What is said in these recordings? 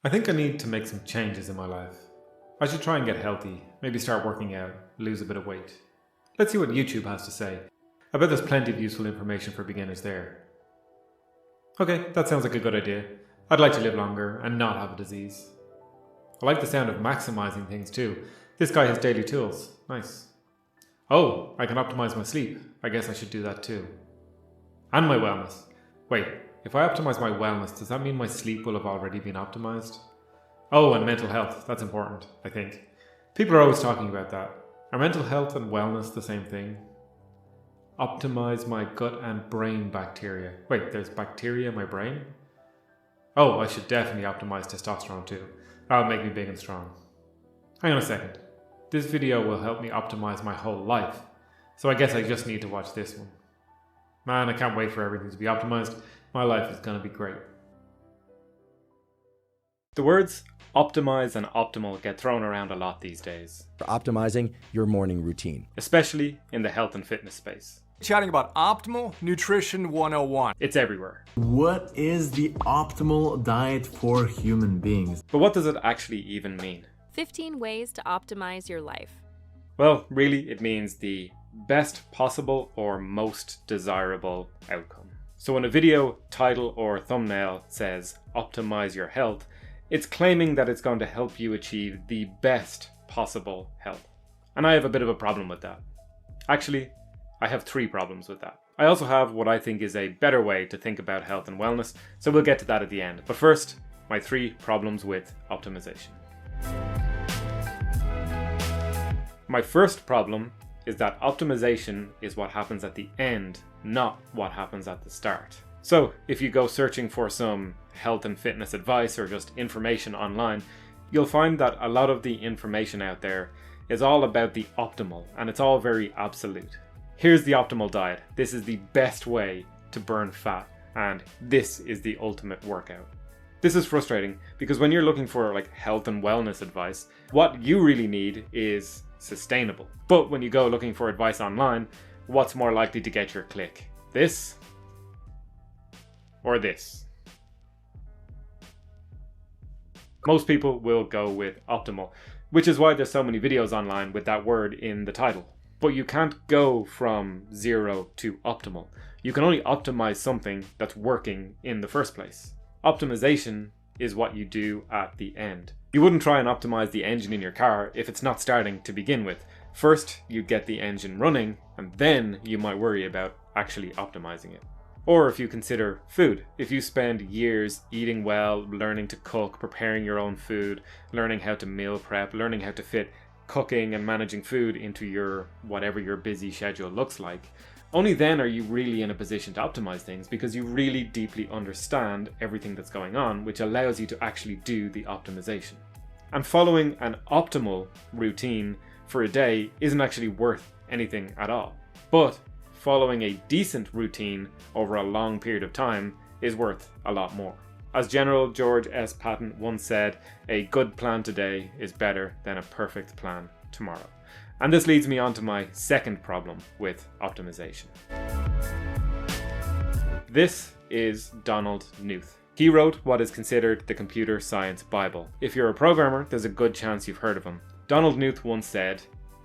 I think I need to make some changes in my life. I should try and get healthy, maybe start working out, lose a bit of weight. Let's see what YouTube has to say. I bet there's plenty of useful information for beginners there. Okay, that sounds like a good idea. I'd like to live longer and not have a disease. I like the sound of maximizing things too. This guy has daily tools. Nice. Oh, I can optimize my sleep. I guess I should do that too. And my wellness. Wait, if I optimize my wellness, does that mean my sleep will have already been optimized? Oh, and mental health. That's important, I think. People are always talking about that. Are mental health and wellness the same thing? Optimize my gut and brain bacteria. Wait, there's bacteria in my brain? Oh, I should definitely optimize testosterone too. That'll make me big and strong. Hang on a second. This video will help me optimize my whole life. So I guess I just need to watch this one. Man, I can't wait for everything to be optimized. My life is going to be great. The words optimize and optimal get thrown around a lot these days. For optimizing your morning routine. Especially in the health and fitness space. Chatting about optimal nutrition 101. It's everywhere. What is the optimal diet for human beings? But what does it actually even mean? 15 ways to optimize your life. Well, really, it means the best possible or most desirable outcome. So when a video title or thumbnail says optimize your health, it's claiming that it's going to help you achieve the best possible health. And I have a bit of a problem with that. Actually, I have 3 problems with that. I also have what I think is a better way to think about health and wellness, so we'll get to that at the end. But first, my 3 problems with optimization. My first problem is that optimization is what happens at the end, not what happens at the start. So, if you go searching for some health and fitness advice or just information online, you'll find that a lot of the information out there is all about the optimal, and it's all very absolute. Here's the optimal diet. This is the best way to burn fat, and this is the ultimate workout. This is frustrating because when you're looking for like health and wellness advice, what you really need is sustainable. But when you go looking for advice online, what's more likely to get your click? This or this? Most people will go with optimal, which is why there's so many videos online with that word in the title. But you can't go from 0 to optimal. You can only optimize something that's working in the first place. Optimization is what you do at the end. You wouldn't try and optimize the engine in your car if it's not starting to begin with. First, you get the engine running, and then you might worry about actually optimizing it. Or if you consider food, if you spend years eating well, learning to cook, preparing your own food, learning how to meal prep, learning how to fit cooking and managing food into your whatever your busy schedule looks like, only then are you really in a position to optimize things because you really deeply understand everything that's going on, which allows you to actually do the optimization. And following an optimal routine for a day isn't actually worth anything at all. But following a decent routine over a long period of time is worth a lot more. As General George S. Patton once said, a good plan today is better than a perfect plan tomorrow. And this leads me on to my second problem with optimization. This is Donald Knuth. He wrote what is considered the computer science Bible. If you're a programmer, there's a good chance you've heard of him. Donald Knuth once said,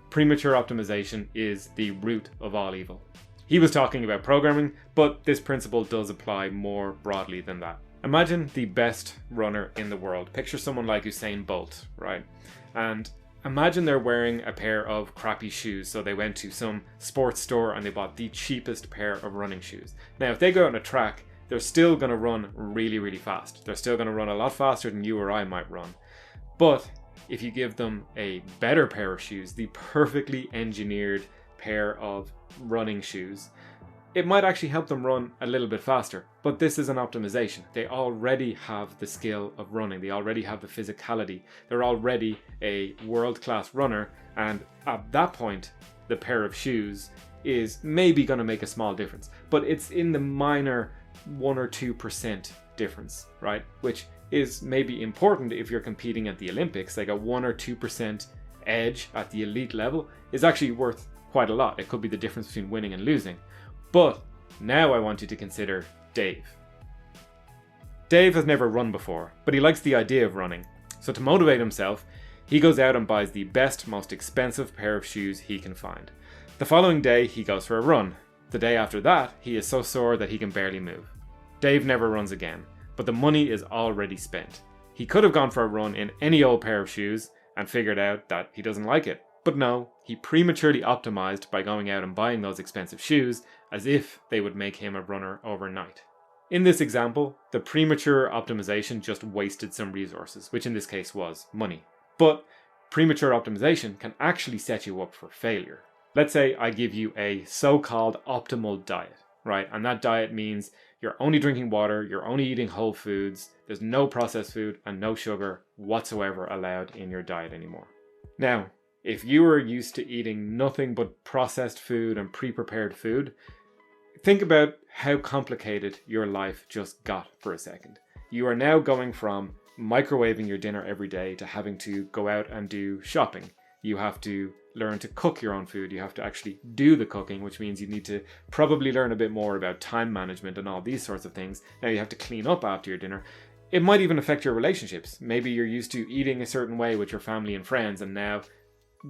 premature optimization is the root of all evil. He was talking about programming, but this principle does apply more broadly than that. Imagine the best runner in the world. Picture someone like Usain Bolt, right? And imagine they're wearing a pair of crappy shoes. So they went to some sports store and they bought the cheapest pair of running shoes. Now, if they go out on a track, they're still going to run really, really fast. They're still going to run a lot faster than you or I might run. But if you give them a better pair of shoes, the perfectly engineered pair of running shoes, it might actually help them run a little bit faster. But this is an optimization. They already have the skill of running. They already have the physicality. They're already a world-class runner. And at that point, the pair of shoes is maybe going to make a small difference. But it's in the minor 1 or 2% difference, right? Which is maybe important if you're competing at the Olympics. Like a 1 or 2% edge at the elite level is actually worth quite a lot. It could be the difference between winning and losing. But now I want you to consider Dave. Dave has never run before, but he likes the idea of running. So to motivate himself, he goes out and buys the best, most expensive pair of shoes he can find. The following day, he goes for a run. The day after that, he is so sore that he can barely move. Dave never runs again, but the money is already spent. He could have gone for a run in any old pair of shoes and figured out that he doesn't like it. But no, he prematurely optimized by going out and buying those expensive shoes as if they would make him a runner overnight. In this example, the premature optimization just wasted some resources, which in this case was money. But premature optimization can actually set you up for failure. Let's say I give you a so-called optimal diet, right? And that diet means you're only drinking water, you're only eating whole foods, there's no processed food and no sugar whatsoever allowed in your diet anymore. Now, if you are used to eating nothing but processed food and pre-prepared food, think about how complicated your life just got for a second. You are now going from microwaving your dinner every day to having to go out and do shopping. You have to learn to cook your own food. You have to actually do the cooking, which means you need to probably learn a bit more about time management and all these sorts of things. Now you have to clean up after your dinner. It might even affect your relationships. Maybe you're used to eating a certain way with your family and friends, and now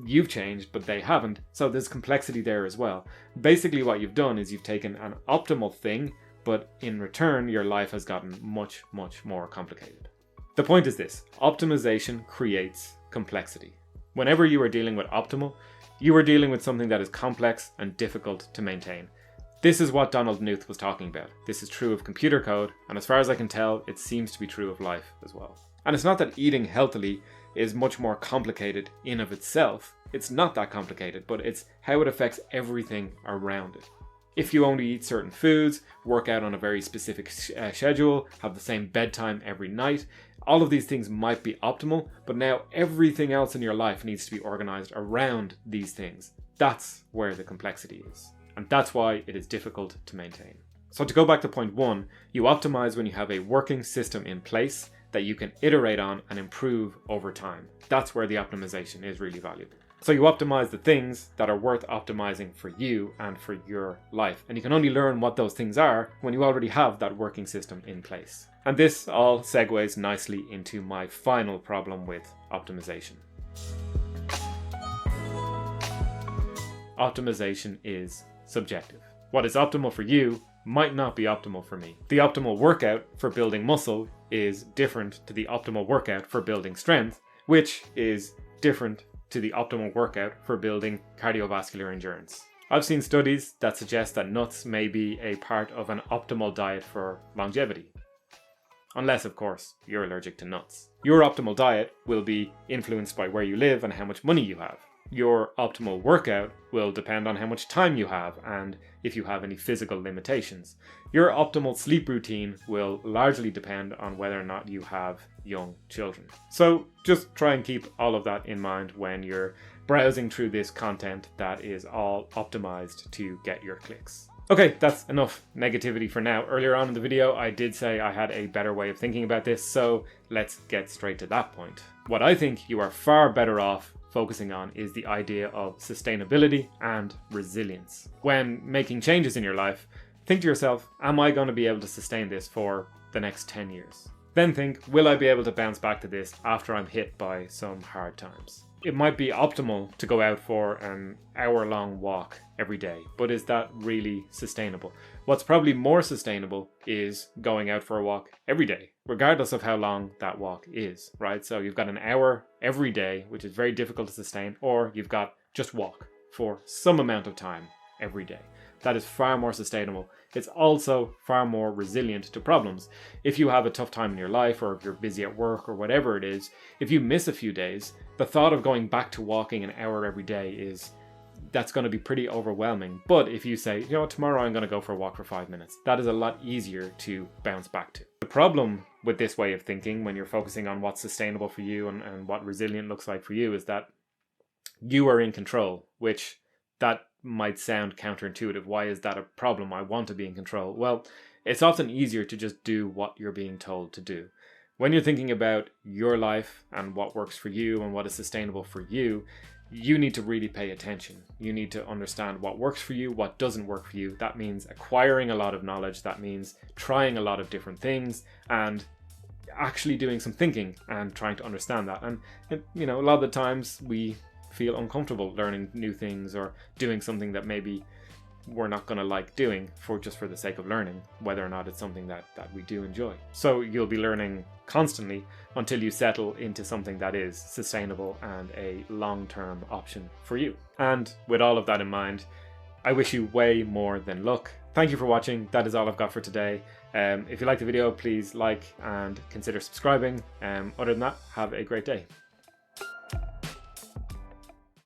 you've changed, but they haven't. So there's complexity there as well. Basically what you've done is you've taken an optimal thing, but in return, your life has gotten much, much more complicated. The point is this: optimization creates complexity. Whenever you are dealing with optimal, you are dealing with something that is complex and difficult to maintain. This is what Donald Knuth was talking about. This is true of computer code, and as far as I can tell, it seems to be true of life as well. And it's not that eating healthily is much more complicated in of itself. It's not that complicated, but it's how it affects everything around it. If you only eat certain foods, work out on a very specific schedule, have the same bedtime every night, all of these things might be optimal, but now everything else in your life needs to be organized around these things. That's where the complexity is. And that's why it is difficult to maintain. So to go back to point one, you optimize when you have a working system in place that you can iterate on and improve over time. That's where the optimization is really valuable. So you optimize the things that are worth optimizing for you and for your life. And you can only learn what those things are when you already have that working system in place. And this all segues nicely into my final problem with optimization. Optimization is subjective. What is optimal for you might not be optimal for me. The optimal workout for building muscle is different to the optimal workout for building strength, which is different to the optimal workout for building cardiovascular endurance. I've seen studies that suggest that nuts may be a part of an optimal diet for longevity. Unless, of course, you're allergic to nuts. Your optimal diet will be influenced by where you live and how much money you have. Your optimal workout will depend on how much time you have and if you have any physical limitations. Your optimal sleep routine will largely depend on whether or not you have young children. So just try and keep all of that in mind when you're browsing through this content that is all optimized to get your clicks. Okay, that's enough negativity for now. Earlier on in the video, I did say I had a better way of thinking about this, so let's get straight to that point. What I think you are far better off focusing on is the idea of sustainability and resilience. When making changes in your life, think to yourself, am I going to be able to sustain this for the next 10 years? Then think, will I be able to bounce back to this after I'm hit by some hard times? It might be optimal to go out for an hour-long walk every day, but is that really sustainable? What's probably more sustainable is going out for a walk every day, regardless of how long that walk is, right? So you've got an hour every day, which is very difficult to sustain, or you've got just walk for some amount of time every day. That is far more sustainable. It's also far more resilient to problems. If you have a tough time in your life, or if you're busy at work or whatever it is, if you miss a few days, the thought of going back to walking an hour every day that's going to be pretty overwhelming. But if you say, you know what, tomorrow I'm going to go for a walk for 5 minutes, that is a lot easier to bounce back to. The problem with this way of thinking, when you're focusing on what's sustainable for you and what resilient looks like for you, is that you are in control, which that might sound counterintuitive. Why is that a problem? I want to be in control. Well, it's often easier to just do what you're being told to do. When you're thinking about your life and what works for you and what is sustainable for you, you need to really pay attention. You need to understand what works for you, what doesn't work for you. That means acquiring a lot of knowledge. That means trying a lot of different things and actually doing some thinking and trying to understand that. And you know, a lot of the times we feel uncomfortable learning new things or doing something that maybe we're not going to like doing for the sake of learning, whether or not it's something that we do enjoy. So you'll be learning constantly until you settle into something that is sustainable and a long-term option for you. And with all of that in mind, I wish you way more than luck. Thank you for watching. That is all I've got for today. If you liked the video, please like and consider subscribing. Other than that, have a great day.